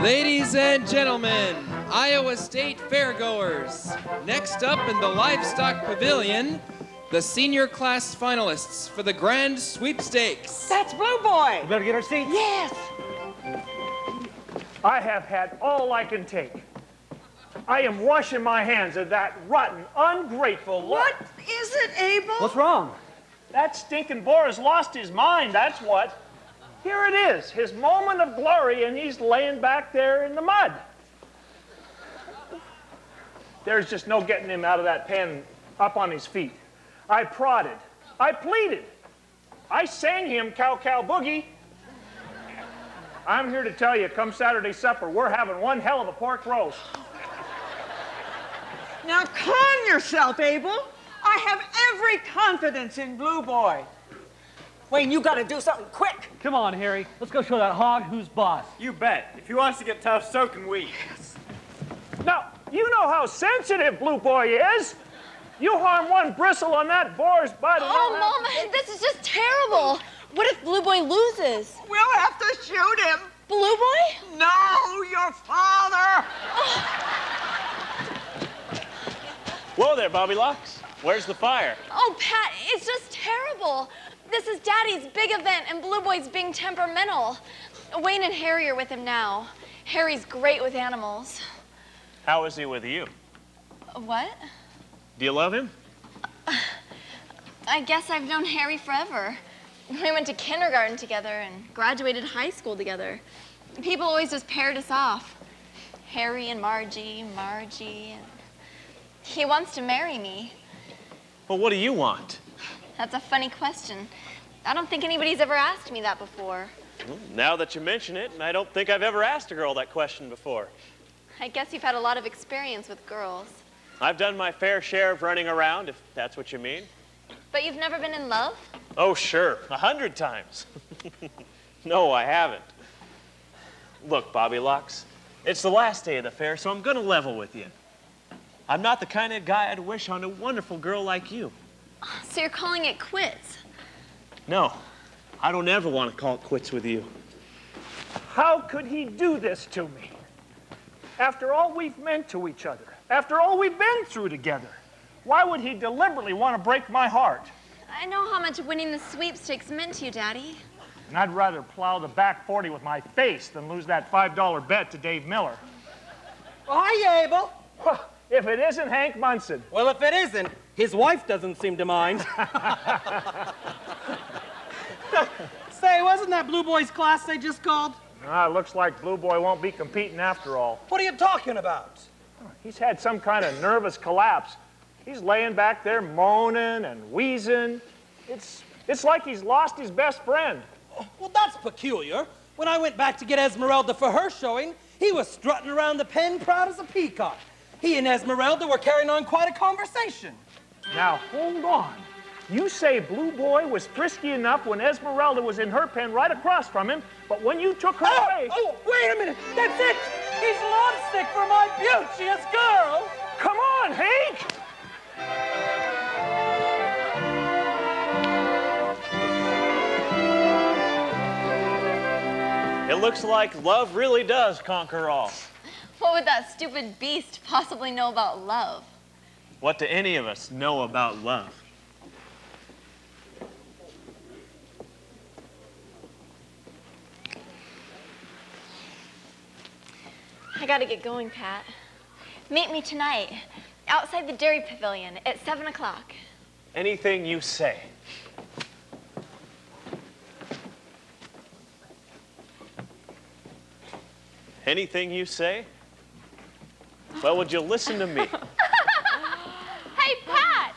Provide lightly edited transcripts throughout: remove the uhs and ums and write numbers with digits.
Ladies and gentlemen, Iowa State fairgoers, next up in the Livestock Pavilion, the senior class finalists for the Grand Sweepstakes. That's Blue Boy. We better get our seats. Yes. I have had all I can take. I am washing my hands of that rotten, ungrateful... What is it, Abel? What's wrong? That stinking boar has lost his mind, that's what. Here it is, his moment of glory, and he's laying back there in the mud. There's just no getting him out of that pen up on his feet. I prodded. I pleaded. I sang him Cow Cow Boogie. I'm here to tell you, come Saturday supper, we're having one hell of a pork roast. Now calm yourself, Abel. I have every confidence in Blue Boy. Wayne, you gotta do something quick. Come on, Harry. Let's go show that hog who's boss. You bet. If he wants to get tough, so can we. Yes. Now, you know how sensitive Blue Boy is. You harm one bristle on that boar's butt. Oh, Mama, this is just terrible. What if Blue Boy loses? We'll have to shoot him. Blue Boy? No, your father. Whoa there, Bobby Locks. Where's the fire? Oh, Pat, it's just terrible. This is Daddy's big event, and Blue Boy's being temperamental. Wayne and Harry are with him now. Harry's great with animals. How is he with you? What? Do you love him? I guess I've known Harry forever. We went to kindergarten together and graduated high school together. People always just paired us off. Harry and Margie, Margie. And he wants to marry me. Well, what do you want? That's a funny question. I don't think anybody's ever asked me that before. Well, now that you mention it, I don't think I've ever asked a girl that question before. I guess you've had a lot of experience with girls. I've done my fair share of running around, if that's what you mean. But you've never been in love? Oh, sure. 100 times. No, I haven't. Look, Bobby Locks, it's the last day of the fair, so I'm going to level with you. I'm not the kind of guy I'd wish on a wonderful girl like you. So you're calling it quits? No, I don't ever want to call it quits with you. How could he do this to me? After all we've meant to each other, after all we've been through together, why would he deliberately want to break my heart? I know how much winning the sweepstakes meant to you, Daddy. And I'd rather plow the back 40 with my face than lose that $5 bet to Dave Miller. Oh, hi, Abel. If it isn't Hank Munson. Well, if it isn't, his wife doesn't seem to mind. Say, wasn't that Blue Boy's class they just called? Looks like Blue Boy won't be competing after all. What are you talking about? He's had some kind of nervous collapse. He's laying back there moaning and wheezing. It's like he's lost his best friend. Well, that's peculiar. When I went back to get Esmeralda for her showing, he was strutting around the pen proud as a peacock. He and Esmeralda were carrying on quite a conversation. Now, hold on. You say Blue Boy was frisky enough when Esmeralda was in her pen right across from him, but when you took her away... Oh, wait a minute. That's it. He's lovesick for my beauteous girl. Come on, Hank! It looks like love really does conquer all. What would that stupid beast possibly know about love? What do any of us know about love? I gotta get going, Pat. Meet me tonight, outside the Dairy Pavilion at 7 o'clock. Anything you say. Anything you say? Well, would you listen to me? Hey, Pat!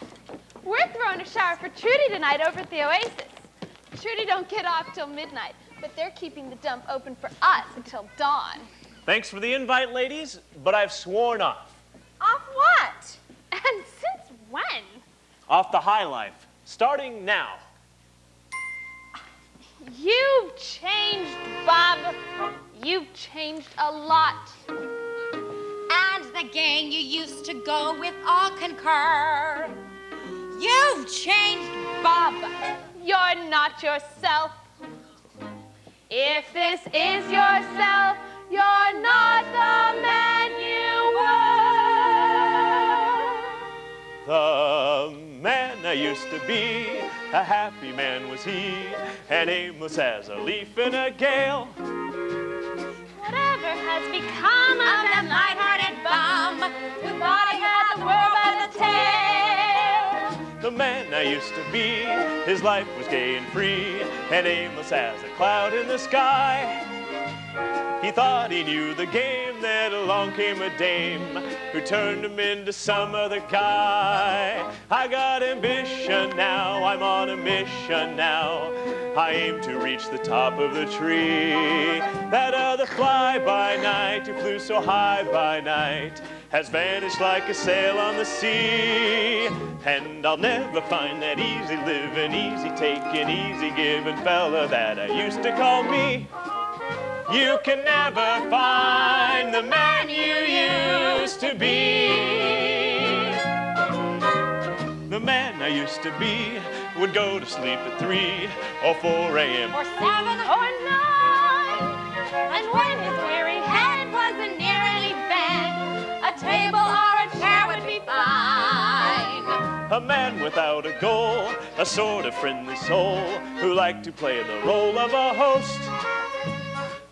We're throwing a shower for Trudy tonight over at the Oasis. Trudy don't get off till midnight, but they're keeping the dump open for us until dawn. Thanks for the invite, ladies, but I've sworn off. Off what? And since when? Off the high life, starting now. You've changed, Bob. You've changed a lot. And the gang you used to go with all concur. You've changed, Bob. You're not yourself. If this is yourself, You're not the man you were. The man I used to be, a happy man was he, and aimless as a leaf in a gale. Whatever has become of that light-hearted bum who thought he had the world by the tail? The man I used to be, his life was gay and free, and aimless as a cloud in the sky. He thought he knew the game, then along came a dame who turned him into some other guy. I got ambition now, I'm on a mission now. I aim to reach the top of the tree. That other fly-by-night who flew so high by night has vanished like a sail on the sea. And I'll never find that easy living, easy taking, easy giving fella that I used to call me. You can never find the man you used to be. The man I used to be would go to sleep at 3 or 4 a.m. Or 7 or 9. And when his weary head wasn't nearly bent, a table or a chair would be fine. A man without a goal, a sort of friendly soul who liked to play the role of a host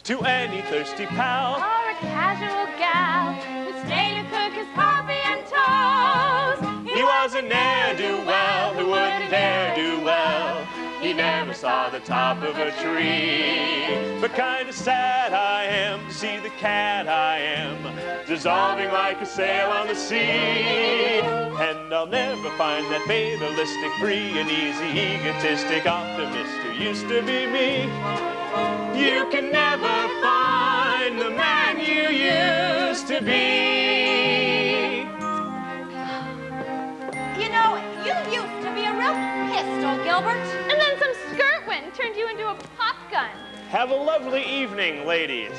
to any thirsty pal Or a casual gal who stayed to cook his coffee and toast. He was a ne'er-do-well who wouldn't dare do well. He never saw the top of a tree. But kind of sad I am to see the cat I am dissolving like a sail on the sea. And I'll never find that fatalistic, free and easy, egotistic optimist who used to be me. You can never find the man you used to be. You know, you used to be a real pistol, Gilbert. And then some skirt wind turned you into a pop gun. Have a lovely evening, ladies.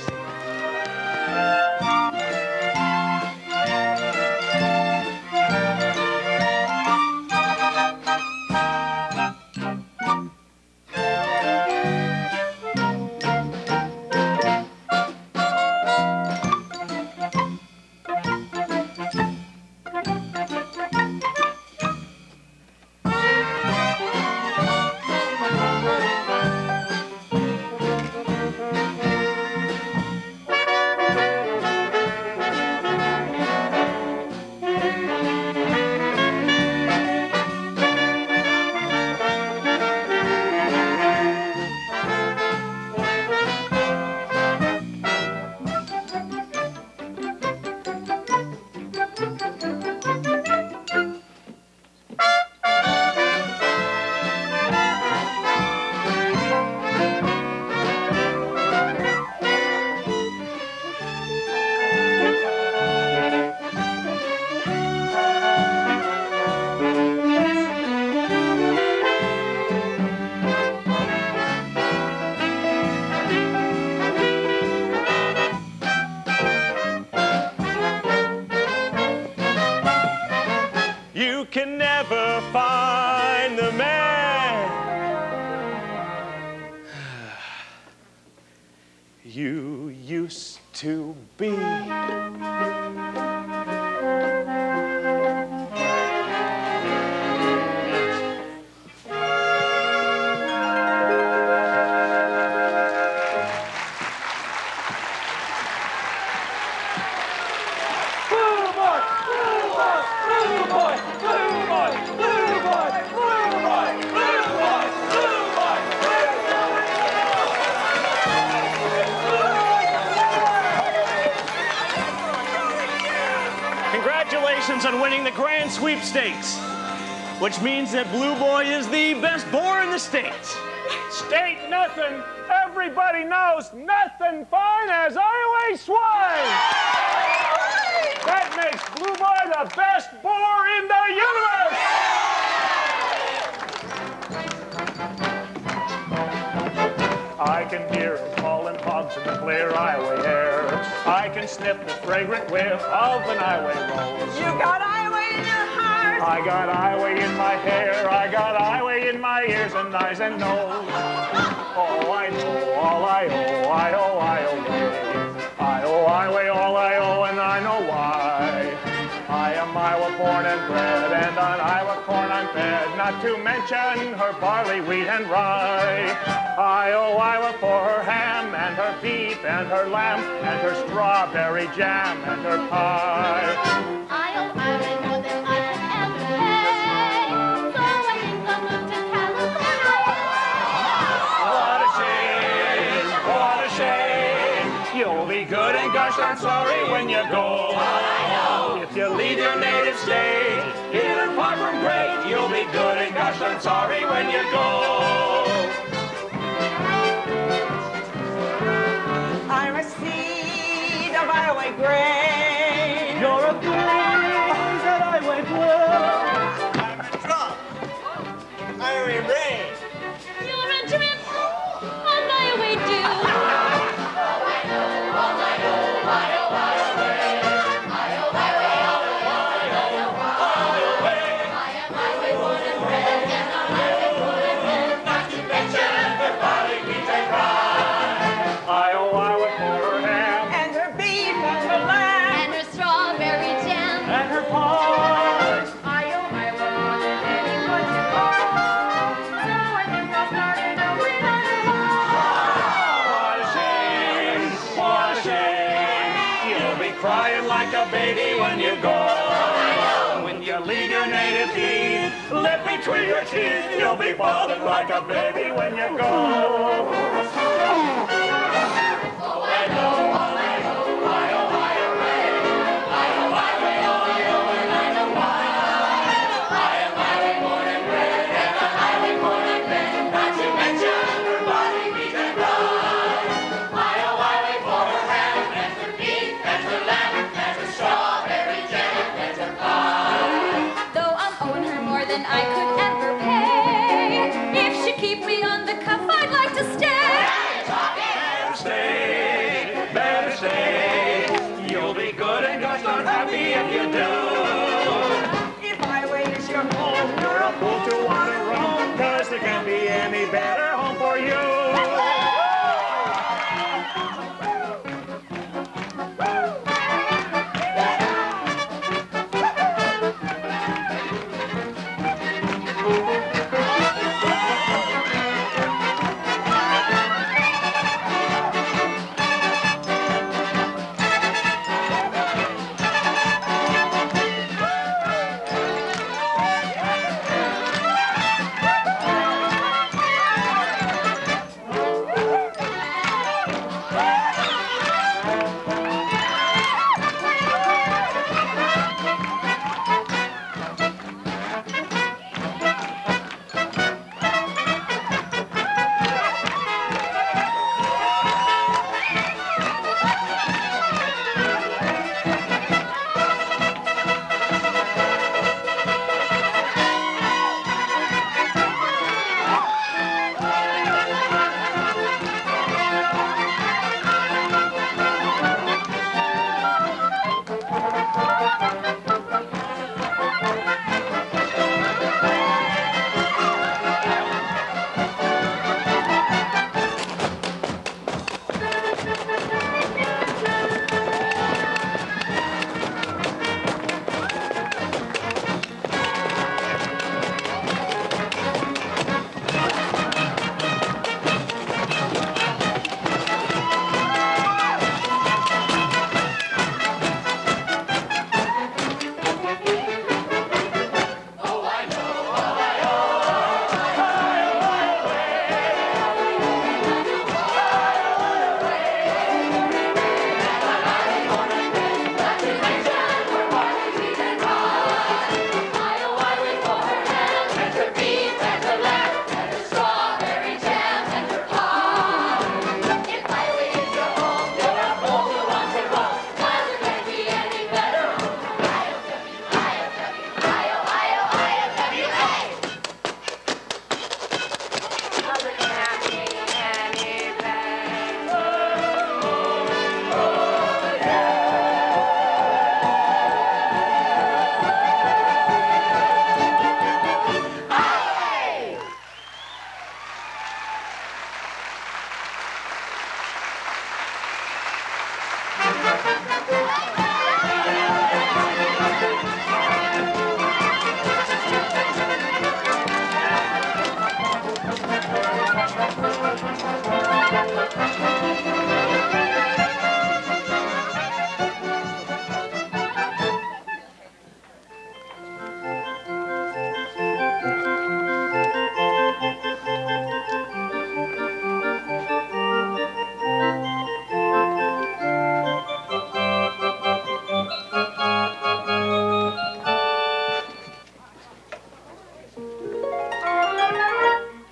Can never find the man you used to be. Congratulations on winning the Grand Sweepstakes, which means that Blue Boy is the best boar in the state. State nothing. Everybody knows nothing fine as Iowa swine. That makes Blue Boy the best boar in the universe. I can hear him calling hogs in the clear Iowa air. I can sniff the fragrant whiff of an Iowa rose. You got Iowa in your heart. I got Iowa in my hair. I got Iowa in my ears and eyes and nose. Oh, I know all I owe, I owe, I owe. to mention her barley, wheat, and rye. Iowa for her ham and her beef and her lamb and her strawberry jam and her pie. I'll Ireland more than I can ever pay. So I think I'll move to California. What a shame. You'll be good and gosh darn sorry when you go. If you leave your native state, even far from great, you'll be good and gosh darn sorry when you go. I'm a seed of Iowa grain. You're a breeze that I went blue. I'm a drop. Iowa rain. You're a drip of Iowa dew. Iowa for her ham And her beef and her lamb. And her strawberry jam. and her pie. Iowa more than anyone can buy. So I think I'll start in a What a shame, you'll be crying like a baby when you go. When you leave your native heat, lip between your teeth, you'll be bawling like a baby when you go. Though I'm owing her more than I could ever pay. If she'd keep me on the cuff, I'd like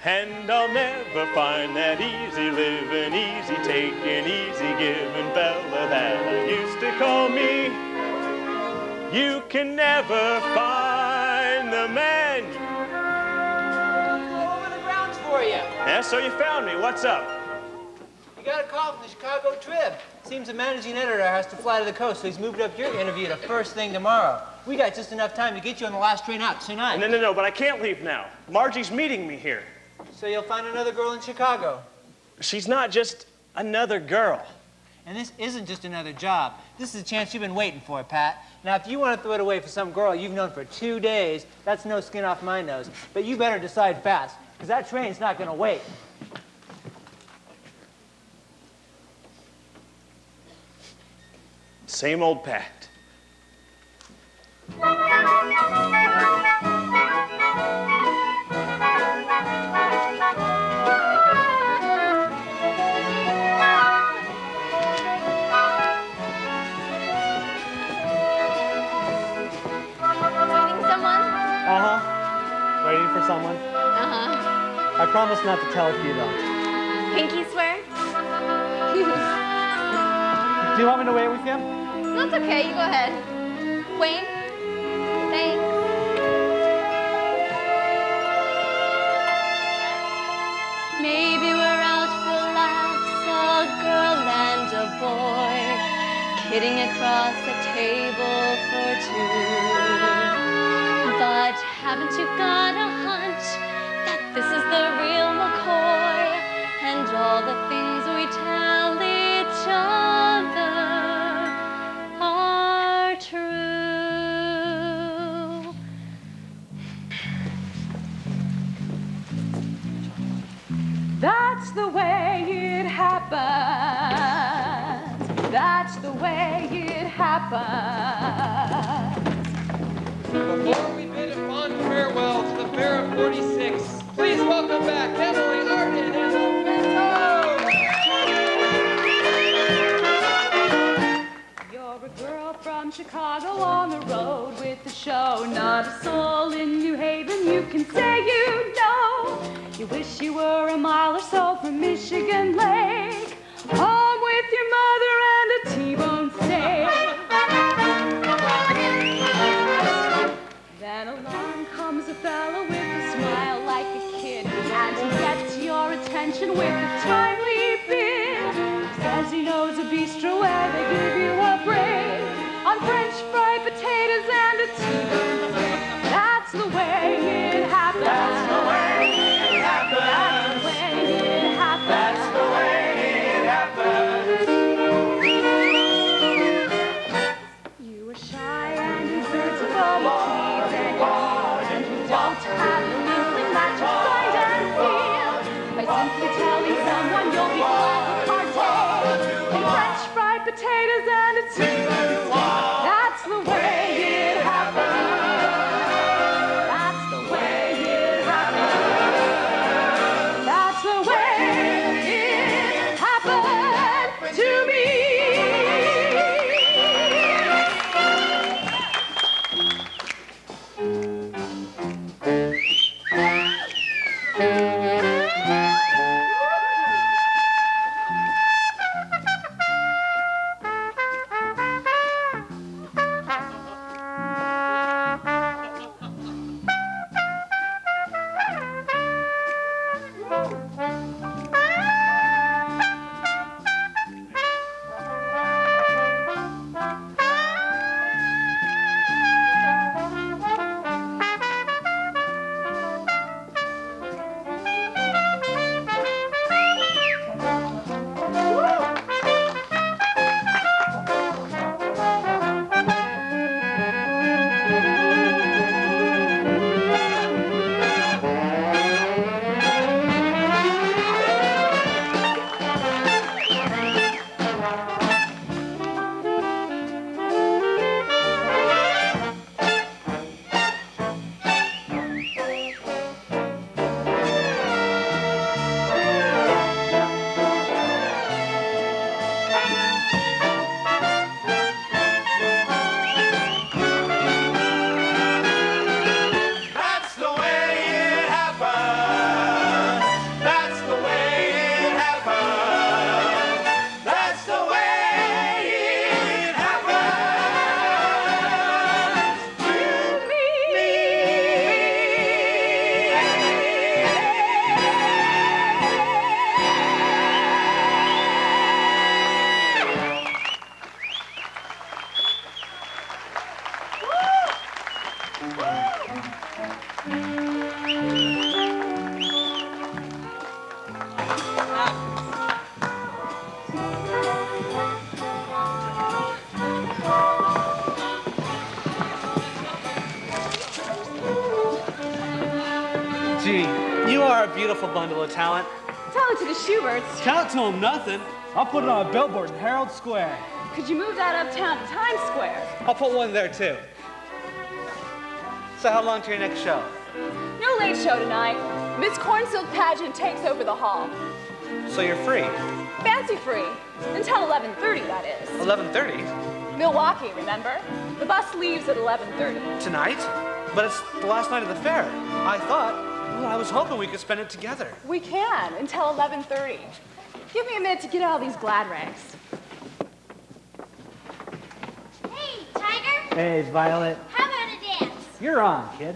And I'll never find that easy living, easy taking, easy giving fella that I used to call me. You can never find the man. All over the grounds for you. Yeah, so you found me. What's up? You got a call from the Chicago Trib. Seems the managing editor has to fly to the coast, so he's moved up your interview to first thing tomorrow. We got just enough time to get you on the last train out tonight. No, but I can't leave now. Margie's meeting me here. So you'll find another girl in Chicago. She's not just another girl. And this isn't just another job. This is a chance you've been waiting for, Pat. Now, if you want to throw it away for some girl you've known for 2 days, that's no skin off my nose. But you better decide fast, because that train's not going to wait. Same old Pat. Waiting for someone? I promise not to tell if you don't. Pinky swear? Do you want me to wait with you? No, it's okay. You go ahead. Wayne? Thanks. Maybe we're out for laughs, a girl and a boy, kidding across a table for two. But haven't you got a hunch that this is the real McCoy, and all the things we tell each other are true? That's the way it happens. That's the way it happens. Before we bid a fond farewell to the Fair of 46, please welcome back Emily Arden and the Pintos! You're a girl from Chicago on the road with the show. Not a soul in New Haven you can say you know. You wish you were a mile or so from Michigan Lake, home with your mother and a T-bone steak. Then along comes a fella with a smile like a kid, and he gets your attention with a timely bid. Says he knows a bistro where they give you a break on French fried potatoes and a T-bone steak. That's the way it happens. That's the way it happens. That's the way it happens. That's the way it happens. You are shy and irritable, and you don't have the feeling that you find and feel by simply telling someone beautiful bundle of talent. Tell it to the Schuberts. Tell it to them nothing. I'll put it on a billboard in Herald Square. Could you move that uptown to Times Square? I'll put one there, too. So how long to your next show? No late show tonight. Miss Cornsilk Pageant takes over the hall. So you're free? Fancy free. Until 11:30, that is. 11:30? Milwaukee, remember? The bus leaves at 11:30. Tonight? But it's the last night of the fair. I was hoping we could spend it together. We can, until 11:30. Give me a minute to get all these glad rags. Hey, Tiger. Hey, Violet. How about a dance? You're on, kid.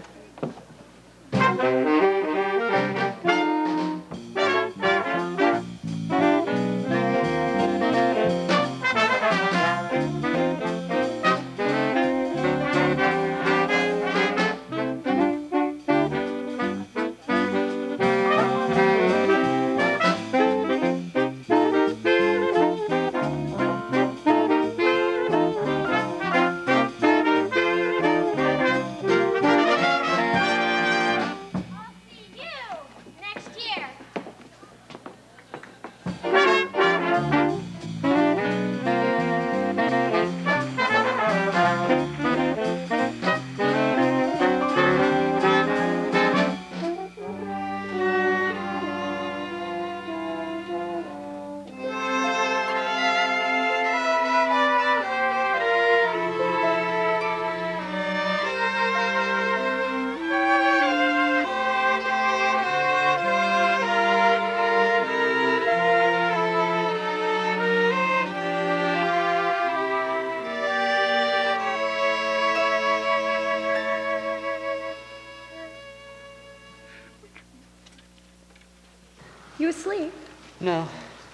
You asleep? No,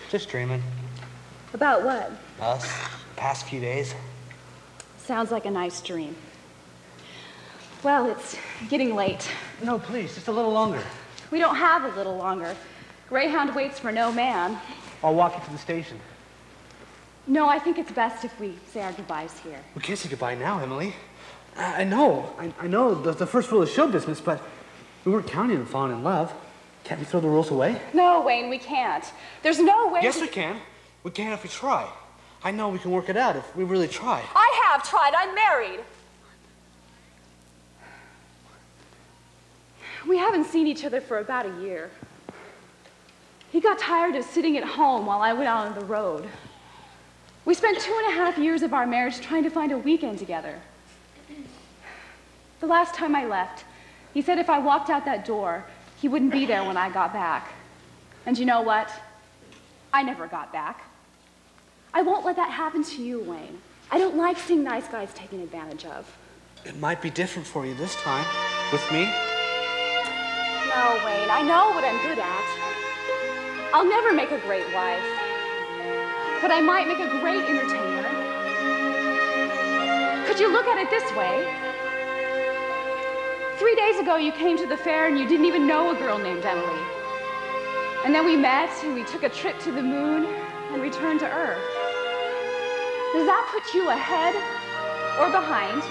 just dreaming. About what? Us, past few days. Sounds like a nice dream. Well, it's getting late. No, please, just a little longer. We don't have a little longer. Greyhound waits for no man. I'll walk you to the station. No, I think it's best if we say our goodbyes here. We can't say goodbye now, Emily. I know the first rule is show business, but we weren't counting on falling in love. Can't we throw the rules away? No, Wayne, we can't. There's no way. Yes, we can. We can if we try. I know we can work it out if we really try. I have tried. I'm married. We haven't seen each other for about a year. He got tired of sitting at home while I went out on the road. We spent 2.5 years of our marriage trying to find a weekend together. The last time I left, he said if I walked out that door, he wouldn't be there when I got back. And you know what? I never got back. I won't let that happen to you, Wayne. I don't like seeing nice guys taken advantage of. It might be different for you this time, with me. No, Wayne, I know what I'm good at. I'll never make a great wife, but I might make a great entertainer. Could you look at it this way? 3 days ago, you came to the fair and you didn't even know a girl named Emily. And then we met and we took a trip to the moon and returned to Earth. Does that put you ahead or behind?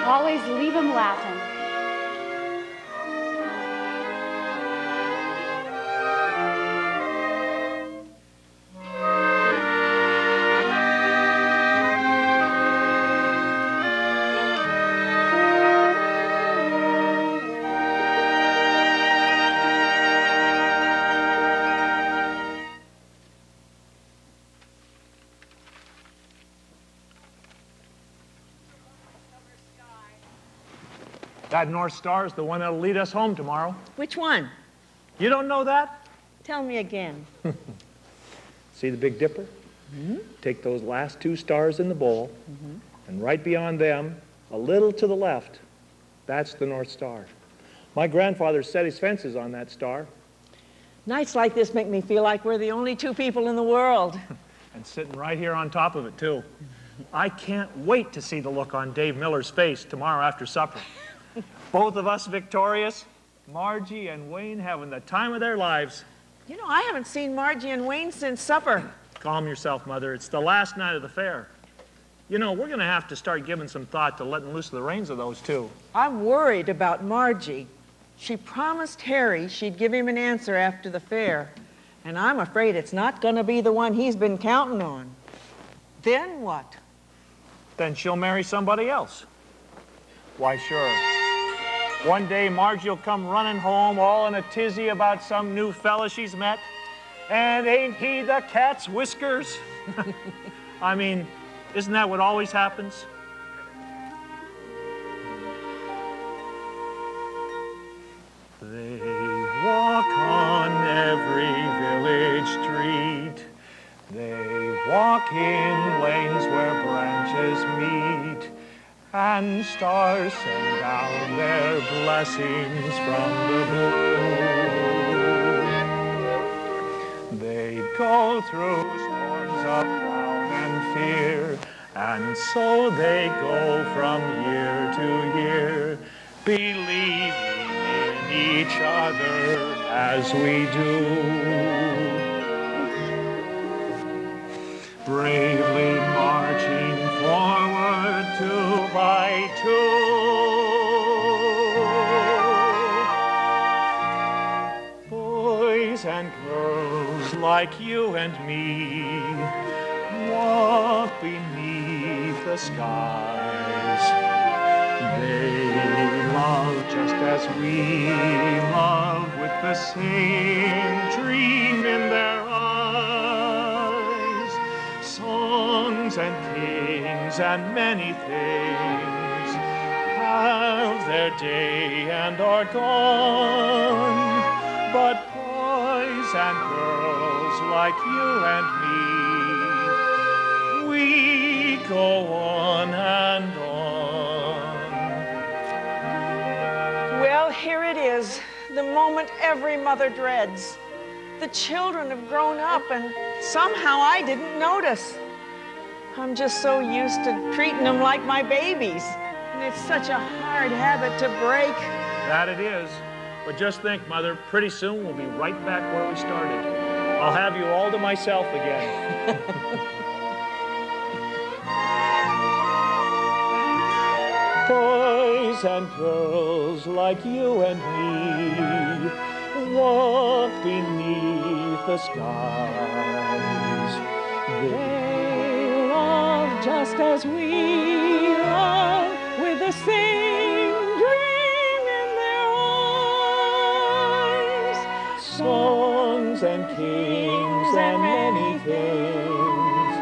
Always leave him laughing. That North Star is the one that'll lead us home tomorrow. Which one? You don't know that? Tell me again. See the Big Dipper? Take those last 2 stars in the bowl, and right beyond them, a little to the left, that's the North Star. My grandfather set his fences on that star. Nights like this make me feel like we're the only 2 people in the world. And sitting right here on top of it, too. I can't wait to see the look on Dave Miller's face tomorrow after supper. Both of us victorious, Margie and Wayne having the time of their lives. You know, I haven't seen Margie and Wayne since supper. Calm yourself, Mother. It's the last night of the fair. You know, we're going to have to start giving some thought to letting loose the reins of those two. I'm worried about Margie. She promised Harry she'd give him an answer after the fair, and I'm afraid it's not going to be the one he's been counting on. Then what? Then she'll marry somebody else. Why, sure. One day, Margie will come running home all in a tizzy about some new fella she's met. And ain't he the cat's whiskers? I mean, isn't that what always happens? They walk on every village street. They walk in lanes where branches meet. And stars send down their blessings from the blue. They go through storms of frown and fear, and so they go from year to year, believing in each other as we do. Bravely marching forward two by two. Boys and girls like you and me walk beneath the skies. They love just as we love, with the same dream in their eyes. Songs and kings and many things have their day and are gone, but boys and girls like you and me, we go on and on. Well, here it is, the moment every mother dreads. The children have grown up, and somehow I didn't notice. I'm just so used to treating them like my babies, and it's such a hard habit to break. That it is. But just think, Mother, pretty soon we'll be right back where we started. I'll have you all to myself again. Boys and girls like you and me walk beneath the skies. They love just as we love, with the same dream in their eyes. Songs and kings and many things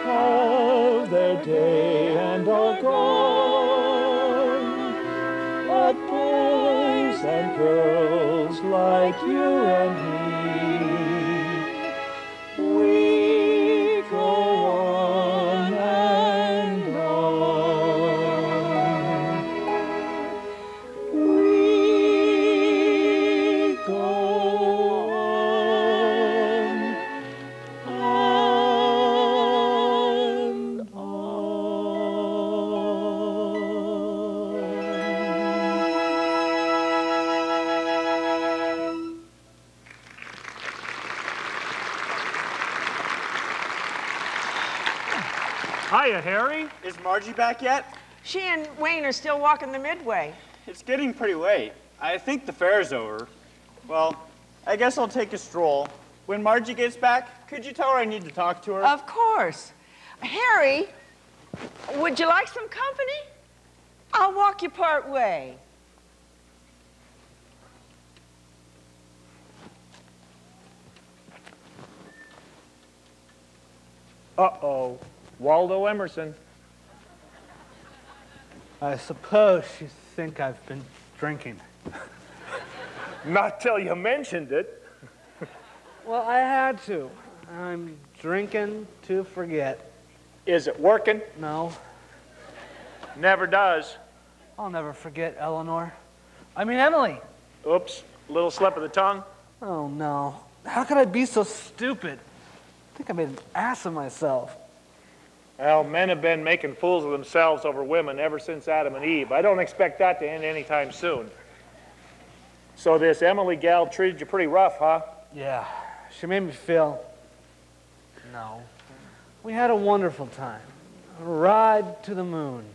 have their day and are gone, but boys and girls like you and me, we go on and on. We go on and Hiya, Harry. Is Margie back yet? She and Wayne are still walking the midway. It's getting pretty late. I think the fair's over. Well, I guess I'll take a stroll. When Margie gets back, could you tell her I need to talk to her? Of course. Harry, would you like some company? I'll walk you part way. Uh-oh. Waldo Emerson. I suppose you think I've been drinking. Not till you mentioned it. Well, I had to. I'm drinking to forget. Is it working? No. Never does. I'll never forget Eleanor. I mean, Emily. Oops, little slip of the tongue. Oh, no. How could I be so stupid? I think I made an ass of myself. Well, men have been making fools of themselves over women ever since Adam and Eve. I don't expect that to end anytime soon. So this Emily gal treated you pretty rough, huh? Yeah, she made me feel No. We had a wonderful time. A ride to the moon.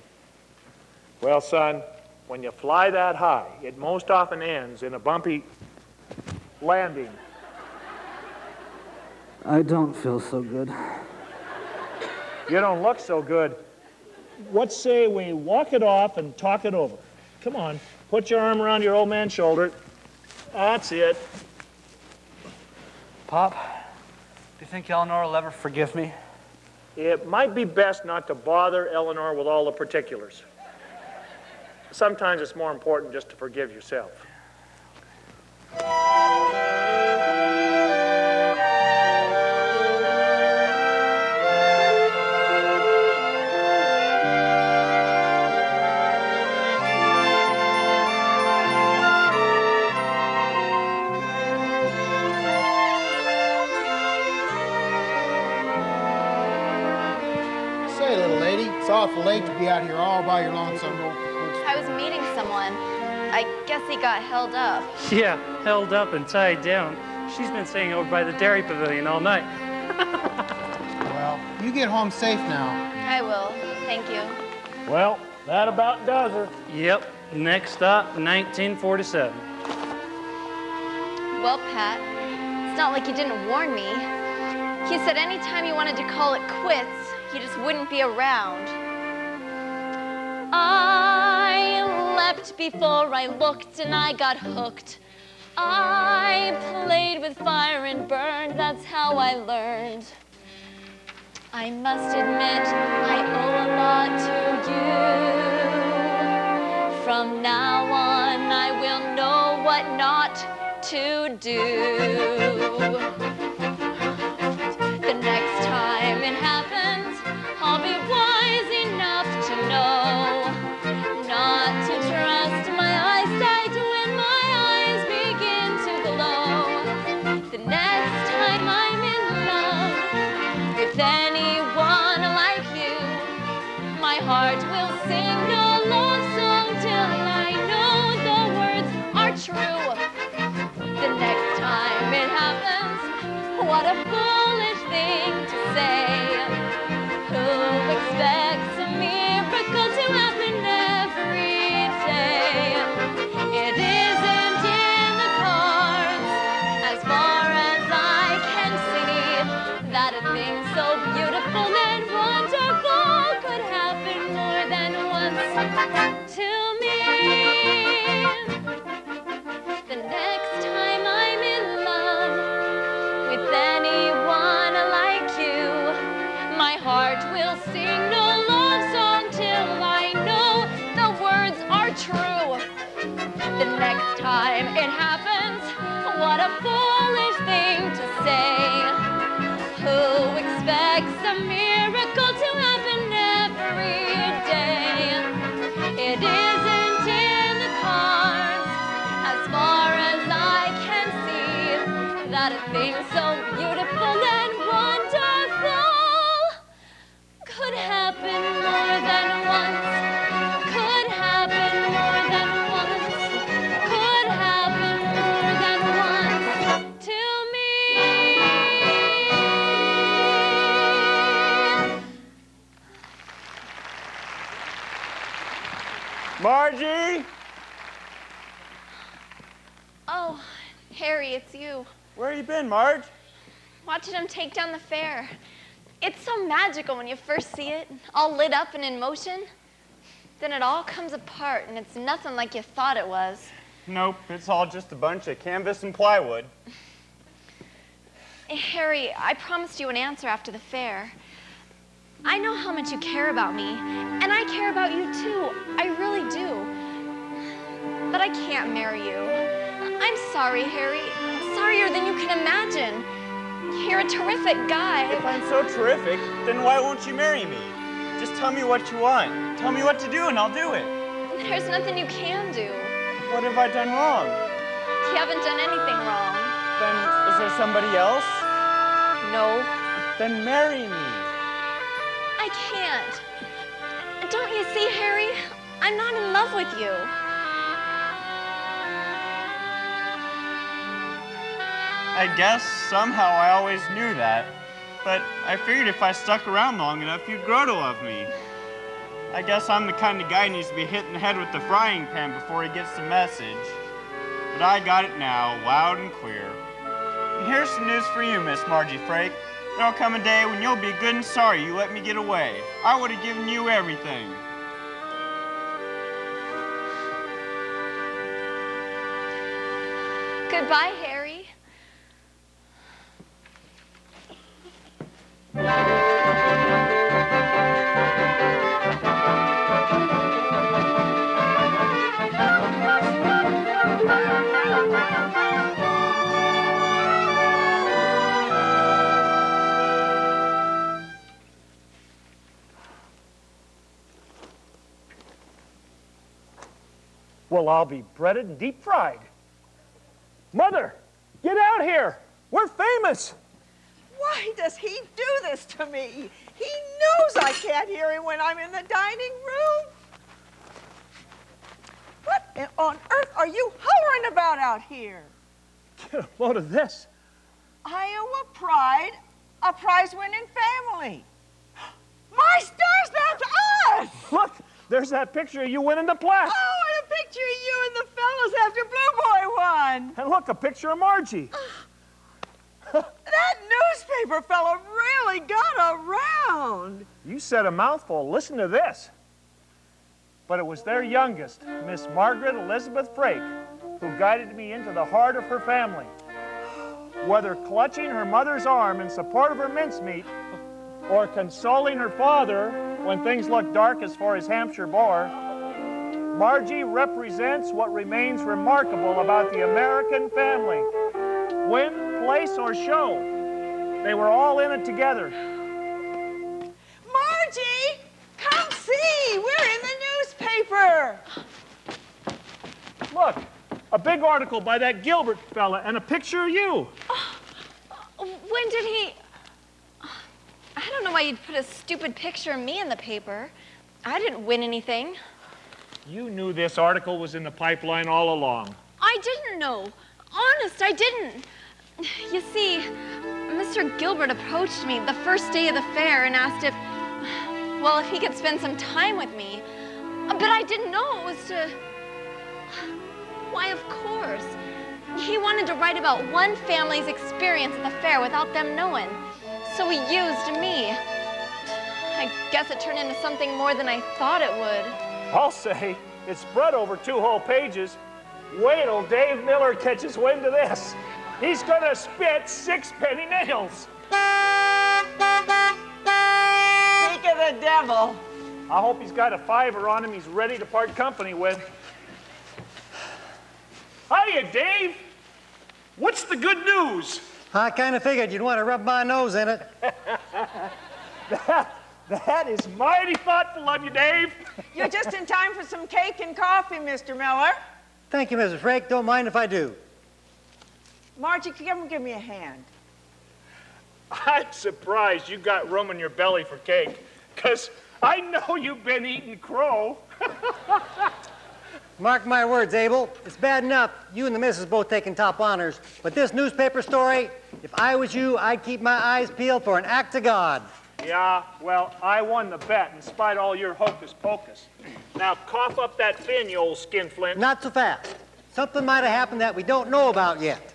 Well, son, when you fly that high, it most often ends in a bumpy landing. I don't feel so good. You don't look so good. What say we walk it off and talk it over? Come on, put your arm around your old man's shoulder. That's it. Pop, do you think Eleanor will ever forgive me? It might be best not to bother Eleanor with all the particulars. Sometimes it's more important just to forgive yourself. Say, little lady, it's awful late to be out here all by your lonesome. I was meeting someone. I guess he got held up. Yeah, held up and tied down. She's been staying over by the Dairy Pavilion all night. Well, you get home safe now. I will. Thank you. Well, that about does her. Yep, next stop, 1947. Well, Pat, it's not like you didn't warn me. He said anytime you wanted to call it quits, he just wouldn't be around. I leapt before I looked and I got hooked. I played with fire and burned, that's how I learned. I must admit I owe a lot to you. From now on I will know what not to do. The next time it happens, I'll be wise enough to know not to trust my eyesight when my eyes begin to glow. The next time I'm in love with anyone like you, my heart will sing no love song till I know the words are true. The next time it happens, what a foolish thing to say. Who expects a miracle to happen every day? It isn't in the cards, as far as I can see, that a thing so beautiful and wonderful could happen more than once to me. The next time I'm in love with anyone like you, my heart will sing no love song till I know the words are true. The next time it happens, what a foolish thing to say. Who expects a miracle to happen every day? It isn't in the cards, as far as I can see, that a thing so beautiful and wonderful could happen more than once. Could happen more than once. Could happen more than once to me. Margie! Oh, Harry, it's you. Where you been, Marge? Watching him take down the fair. It's so magical when you first see it, all lit up and in motion. Then it all comes apart, and it's nothing like you thought it was. Nope, it's all just a bunch of canvas and plywood. Harry, I promised you an answer after the fair. I know how much you care about me, and I care about you too. I really do. But I can't marry you. I'm sorry, Harry. Sorrier than you can imagine. You're a terrific guy. If I'm so terrific, then why won't you marry me? Just tell me what you want. Tell me what to do and I'll do it. There's nothing you can do. What have I done wrong? You haven't done anything wrong. Then is there somebody else? No. Then marry me. I can't. Don't you see, Harry? I'm not in love with you. I guess somehow I always knew that. But I figured if I stuck around long enough, you'd grow to love me. I guess I'm the kind of guy who needs to be hit in the head with the frying pan before he gets the message. But I got it now, loud and clear. And here's some news for you, Miss Margie Frake. There'll come a day when you'll be good and sorry you let me get away. I would have given you everything. Goodbye, Harry. Well, I'll be breaded and deep fried. Mother, get out here. We're famous. Why does he do this to me? He knows I can't hear him when I'm in the dining room. What on earth are you hollering about out here? Get a load of this. Iowa Pride, a prize-winning family. My star's not us! Look, there's that picture of you winning the plaque. Oh, and a picture of you and the fellas after Blue Boy won. And look, a picture of Margie. That newspaper fella really got around. You said a mouthful. Listen to this. But it was their youngest, Miss Margaret Elizabeth Frake, who guided me into the heart of her family. Whether clutching her mother's arm in support of her mincemeat or consoling her father when things looked dark as for his Hampshire boar, Margie represents what remains remarkable about the American family. Win, place, or show, they were all in it together. Margie, come see. We're in the newspaper. Look, a big article by that Gilbert fella and a picture of you. When did he... I don't know why you'd put a stupid picture of me in the paper. I didn't win anything. You knew this article was in the pipeline all along. I didn't know. Honest, I didn't. You see, Mr. Gilbert approached me the first day of the fair and asked if he could spend some time with me. But I didn't know it was to... Why, of course. He wanted to write about one family's experience at the fair without them knowing. So he used me. I guess it turned into something more than I thought it would. I'll say, it's spread over 2 whole pages. Wait till Dave Miller catches wind of this. He's gonna spit 6 penny nails. Speak of the devil. I hope he's got a $5 on him he's ready to part company with. Hiya, Dave. What's the good news? I kind of figured you'd want to rub my nose in it. That is mighty thoughtful of you, Dave. You're just in time for some cake and coffee, Mr. Miller. Thank you, Mrs. Frake. Don't mind if I do. Margie, come give me a hand. I'm surprised you got room in your belly for cake, because I know you've been eating crow. Mark my words, Abel. It's bad enough you and the missus both taking top honors, but this newspaper story, if I was you, I'd keep my eyes peeled for an act of God. Yeah, well, I won the bet in spite of all your hocus pocus. Now, cough up that fin, you old skinflint. Not so fast. Something might have happened that we don't know about yet.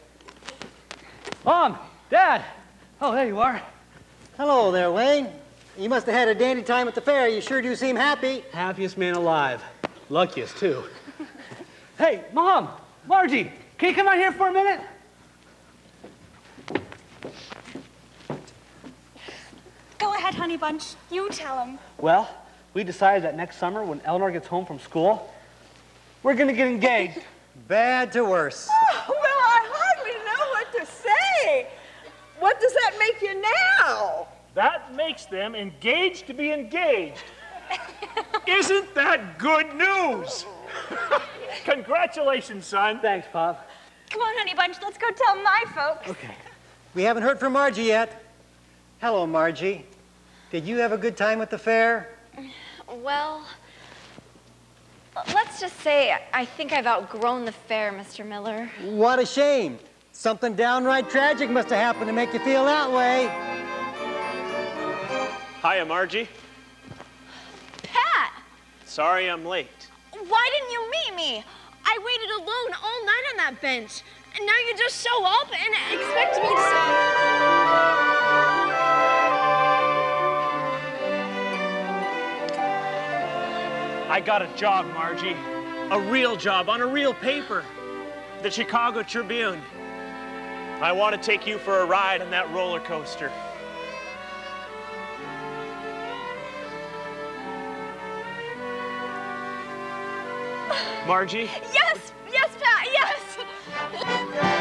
Mom, Dad. Oh, there you are. Hello there, Wayne. You must have had a dandy time at the fair. You sure do seem happy. Happiest man alive. Luckiest, too. Hey, Mom, Margie, can you come out here for a minute? Go ahead, honey bunch. You tell him. Well, we decided that next summer when Eleanor gets home from school, we're going to get engaged. Bad to worse. Oh, well, I hardly know what to say. What does that make you now? That makes them engaged to be engaged. Isn't that good news? Congratulations, son. Thanks, Pop. Come on, honey bunch. Let's go tell my folks. Okay. We haven't heard from Margie yet. Hello, Margie. Did you have a good time at the fair? Well, let's just say I think I've outgrown the fair, Mr. Miller. What a shame. Something downright tragic must have happened to make you feel that way. Hiya, Margie. Pat! Sorry I'm late. Why didn't you meet me? I waited alone all night on that bench. And now you just show up and expect me to... I got a job, Margie. A real job on a real paper. The Chicago Tribune. I want to take you for a ride on that roller coaster. Margie? Yes, Pat, yes!